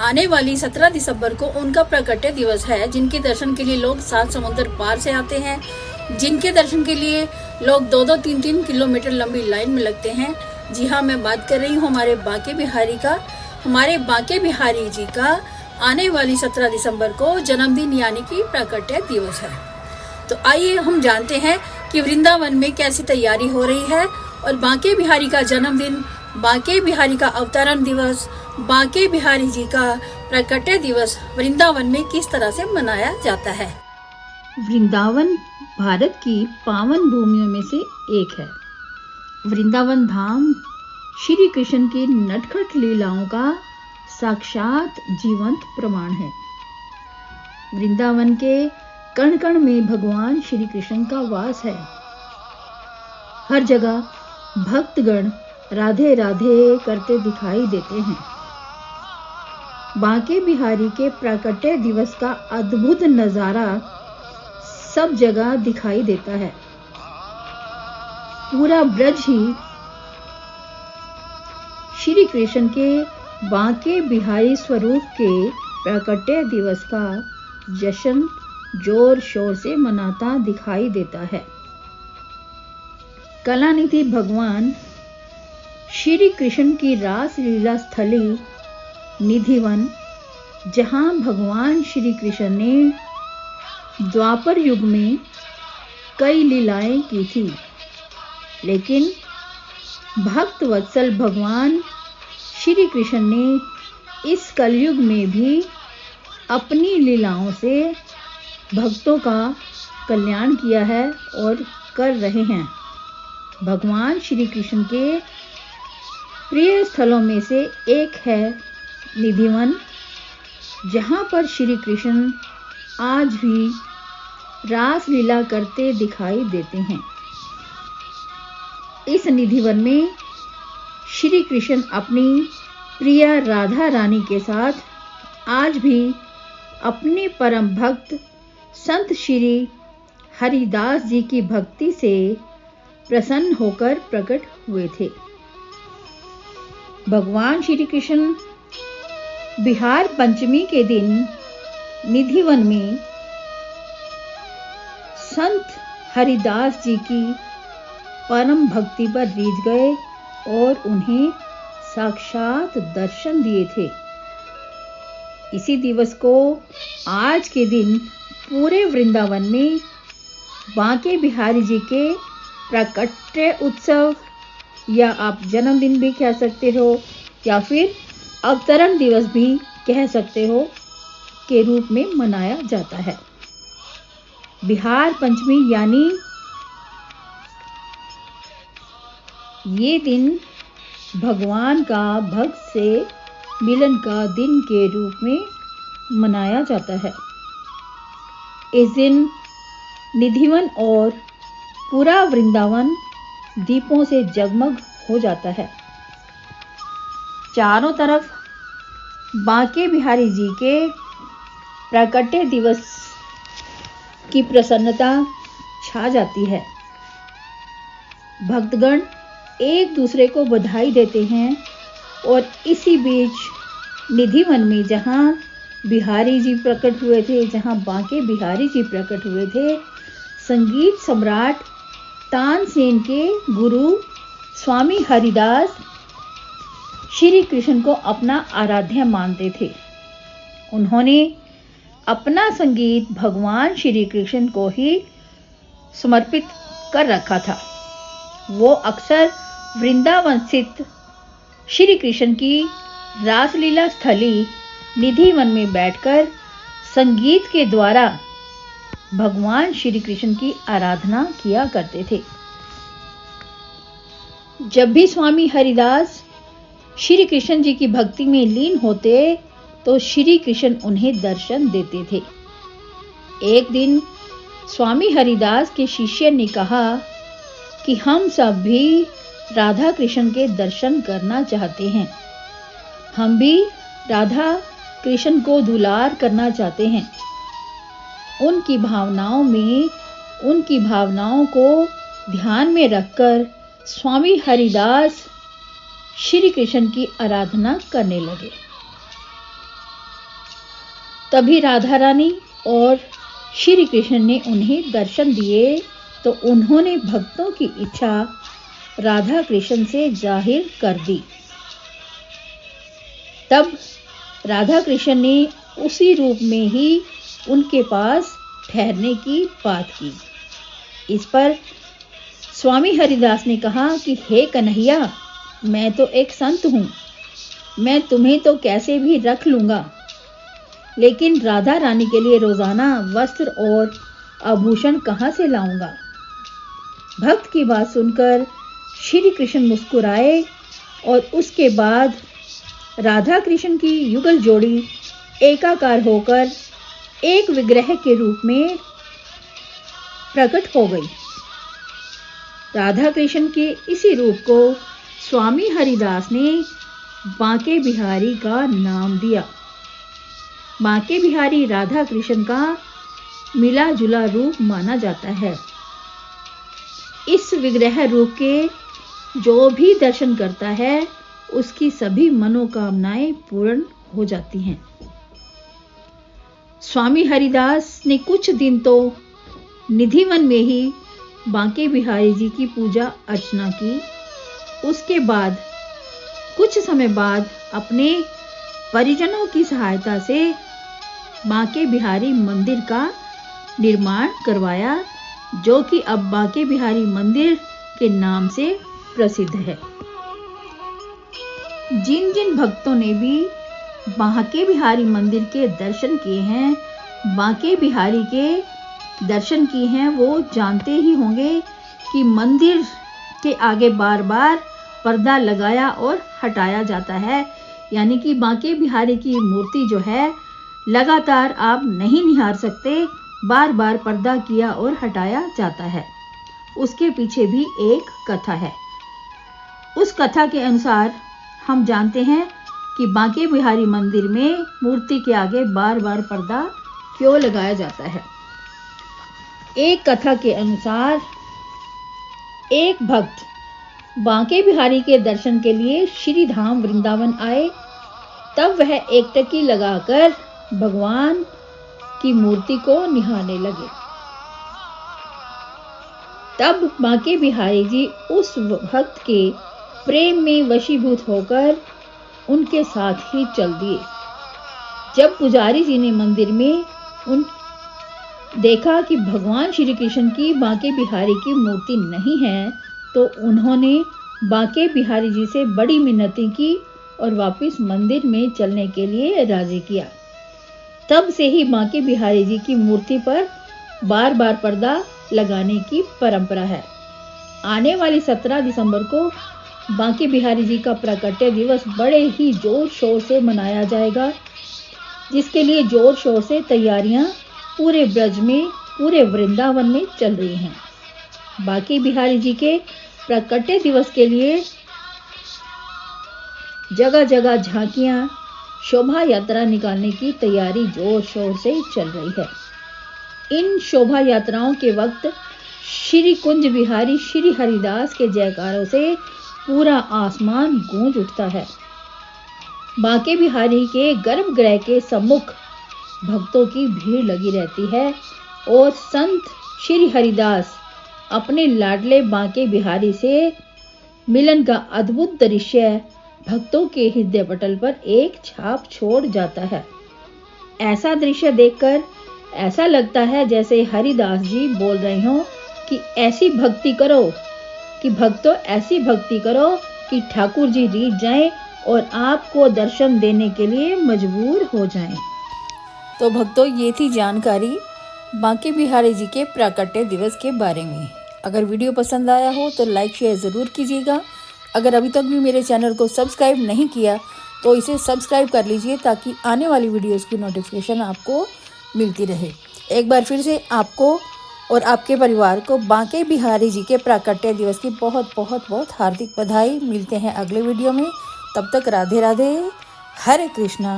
आने वाली 17 दिसंबर को उनका प्रकट्य दिवस है, जिनके दर्शन के लिए लोग 7 समुद्र पार से आते हैं, जिनके दर्शन के लिए लोग 2-2, 3-3 किलोमीटर लंबी लाइन में लगते हैं। जी हाँ, मैं बात कर रही हूँ हमारे बांके बिहारी जी का आने वाली 17 दिसंबर को जन्मदिन यानी कि प्रकट्य दिवस है। तो आइए हम जानते हैं कि वृंदावन में कैसी तैयारी हो रही है और बांके बिहारी का जन्मदिन, बांके बिहारी का अवतरण दिवस, बांके बिहारी जी का प्रकट्य दिवस वृंदावन में किस तरह से मनाया जाता है। वृंदावन भारत की पावन भूमियों में से एक है। वृंदावन धाम श्री कृष्ण की नटखट लीलाओं का साक्षात जीवंत प्रमाण है। वृंदावन के कण कण में भगवान श्री कृष्ण का वास है। हर जगह भक्तगण राधे राधे करते दिखाई देते हैं। बांके बिहारी के प्रकट्य दिवस का अद्भुत नजारा सब जगह दिखाई देता है। पूरा ब्रज ही श्री कृष्ण के बांके बिहारी स्वरूप के प्रकट्य दिवस का जश्न जोर शोर से मनाता दिखाई देता है। कलानिधि भगवान श्री कृष्ण की रास लीला स्थली निधिवन, जहां भगवान श्री कृष्ण ने द्वापर युग में कई लीलाएं की थी, लेकिन भक्त वत्सल भगवान श्री कृष्ण ने इस कलयुग में भी अपनी लीलाओं से भक्तों का कल्याण किया है और कर रहे हैं। भगवान श्री कृष्ण के प्रिय स्थलों में से एक है निधिवन, जहां पर श्री कृष्ण आज भी रास लीला करते दिखाई देते हैं। इस निधिवन में श्री कृष्ण अपनी प्रिया राधा रानी के साथ आज भी अपने परम भक्त संत श्री हरिदास जी की भक्ति से प्रसन्न होकर प्रकट हुए थे। भगवान श्री कृष्ण बिहार पंचमी के दिन निधिवन में संत हरिदास जी की परम भक्ति पर रीझ गए और उन्हें साक्षात दर्शन दिए थे। इसी दिवस को आज के दिन पूरे वृंदावन में बांके बिहारी जी के प्रकट्य उत्सव, या आप जन्मदिन भी कह सकते हो या फिर अवतरण दिवस भी कह सकते हो, के रूप में मनाया जाता है। बिहार पंचमी यानी ये दिन भगवान का भक्त से मिलन का दिन के रूप में मनाया जाता है। इस दिन निधिवन और पूरा वृंदावन दीपों से जगमग हो जाता है। चारों तरफ बांके बिहारी जी के प्रकट्य दिवस की प्रसन्नता छा जाती है। भक्तगण एक दूसरे को बधाई देते हैं और इसी बीच निधिवन में जहां बिहारी जी प्रकट हुए थे, जहां बांके बिहारी जी प्रकट हुए थे, संगीत सम्राट तानसेन के गुरु स्वामी हरिदास श्री कृष्ण को अपना आराध्य मानते थे। उन्होंने अपना संगीत भगवान श्री कृष्ण को ही समर्पित कर रखा था। वो अक्सर वृंदावन स्थित श्री कृष्ण की रासलीला स्थली निधिवन में बैठकर संगीत के द्वारा भगवान श्री कृष्ण की आराधना किया करते थे। जब भी स्वामी हरिदास श्री कृष्ण जी की भक्ति में लीन होते तो श्री कृष्ण उन्हें दर्शन देते थे। एक दिन स्वामी हरिदास के शिष्य ने कहा कि हम सब भी राधा कृष्ण के दर्शन करना चाहते हैं। हम भी राधा कृष्ण को दुलार करना चाहते हैं। उनकी भावनाओं को ध्यान में रखकर स्वामी हरिदास श्री कृष्ण की आराधना करने लगे। तभी राधा रानी और श्री कृष्ण ने उन्हें दर्शन दिए तो उन्होंने भक्तों की इच्छा राधा कृष्ण से जाहिर कर दी। तब राधा कृष्ण ने उसी रूप में ही उनके पास ठहरने की बात की। इस पर स्वामी हरिदास ने कहा कि हे कन्हैया, मैं तो एक संत हूँ, मैं तुम्हें तो कैसे भी रख लूँगा, लेकिन राधा रानी के लिए रोज़ाना वस्त्र और आभूषण कहाँ से लाऊंगा। भक्त की बात सुनकर श्री कृष्ण मुस्कुराए और उसके बाद राधा कृष्ण की युगल जोड़ी एकाकार होकर एक विग्रह के रूप में प्रकट हो गई। राधा कृष्ण के इसी रूप को स्वामी हरिदास ने बांके बिहारी का नाम दिया। बांके बिहारी राधा कृष्ण का मिला जुला रूप माना जाता है। इस विग्रह रूप के जो भी दर्शन करता है उसकी सभी मनोकामनाएं पूर्ण हो जाती हैं। स्वामी हरिदास ने कुछ दिन तो निधिवन में ही बांके बिहारी जी की पूजा अर्चना की। उसके बाद कुछ समय बाद अपने परिजनों की सहायता से बांके बिहारी मंदिर का निर्माण करवाया, जो कि अब बांके बिहारी मंदिर के नाम से प्रसिद्ध है। जिन जिन भक्तों ने भी बांके बिहारी मंदिर के दर्शन किए हैं, बांके बिहारी के दर्शन किए हैं, वो जानते ही होंगे कि मंदिर के आगे बार बार पर्दा लगाया और हटाया जाता है। यानी कि बांके बिहारी की मूर्ति जो है लगातार आप नहीं निहार सकते, बार बार पर्दा किया और हटाया जाता है। उसके पीछे भी एक कथा है। उस कथा के अनुसार हम जानते हैं कि बांके बिहारी मंदिर में मूर्ति के आगे बार बार पर्दा क्यों लगाया जाता है। एक कथा के अनुसार एक भक्त बांके बिहारी के दर्शन के लिए श्री धाम वृंदावन आए। तब वह एकटकी लगाकर भगवान की मूर्ति को निहारने लगे। तब बांके बिहारी जी उस भक्त के प्रेम में वशीभूत होकर उनके साथ ही चल दिए। जब पुजारी जी ने मंदिर में देखा कि भगवान श्री कृष्ण की बांके बिहारी की मूर्ति नहीं है, तो उन्होंने बांके बिहारी जी से बड़ी मिन्नतें की और वापस मंदिर में चलने के लिए राजी किया। तब से ही बांके बिहारी जी की मूर्ति पर बार बार पर्दा लगाने की परंपरा है। आने वाली 17 दिसंबर को बांके बिहारी जी का प्राकट्य दिवस बड़े ही जोर शोर से मनाया जाएगा, जिसके लिए जोर शोर से तैयारियां पूरे ब्रज में, पूरे वृंदावन में चल रही हैं। बांके बिहारी जी के प्राकट्य दिवस के लिए जगह जगह झांकियां, शोभा यात्रा निकालने की तैयारी जोर शोर से चल रही है। इन शोभा यात्राओं के वक्त श्री कुंज बिहारी श्री हरिदास के जयकारों से पूरा आसमान गूंज उठता है। बांके बिहारी के गर्भगृह के सम्मुख भक्तों की भीड़ लगी रहती है और संत श्री हरिदास अपने लाडले बांके बिहारी से मिलन का अद्भुत दृश्य भक्तों के हृदय पटल पर एक छाप छोड़ जाता है। ऐसा दृश्य देखकर ऐसा लगता है जैसे हरिदास जी बोल रहे हों कि ऐसी भक्ति करो कि भक्तों ऐसी भक्ति करो कि ठाकुर जी रीझ जाएं और आपको दर्शन देने के लिए मजबूर हो जाएं। तो भक्तों, ये थी जानकारी बांके बिहारी जी के प्राकट्य दिवस के बारे में। अगर वीडियो पसंद आया हो तो लाइक शेयर ज़रूर कीजिएगा। अगर अभी तक भी मेरे चैनल को सब्सक्राइब नहीं किया तो इसे सब्सक्राइब कर लीजिए, ताकि आने वाली वीडियोस की नोटिफिकेशन आपको मिलती रहे। एक बार फिर से आपको और आपके परिवार को बांके बिहारी जी के प्राकट्य दिवस की बहुत बहुत बहुत हार्दिक बधाई। मिलते हैं अगले वीडियो में, तब तक राधे राधे, हरे कृष्णा।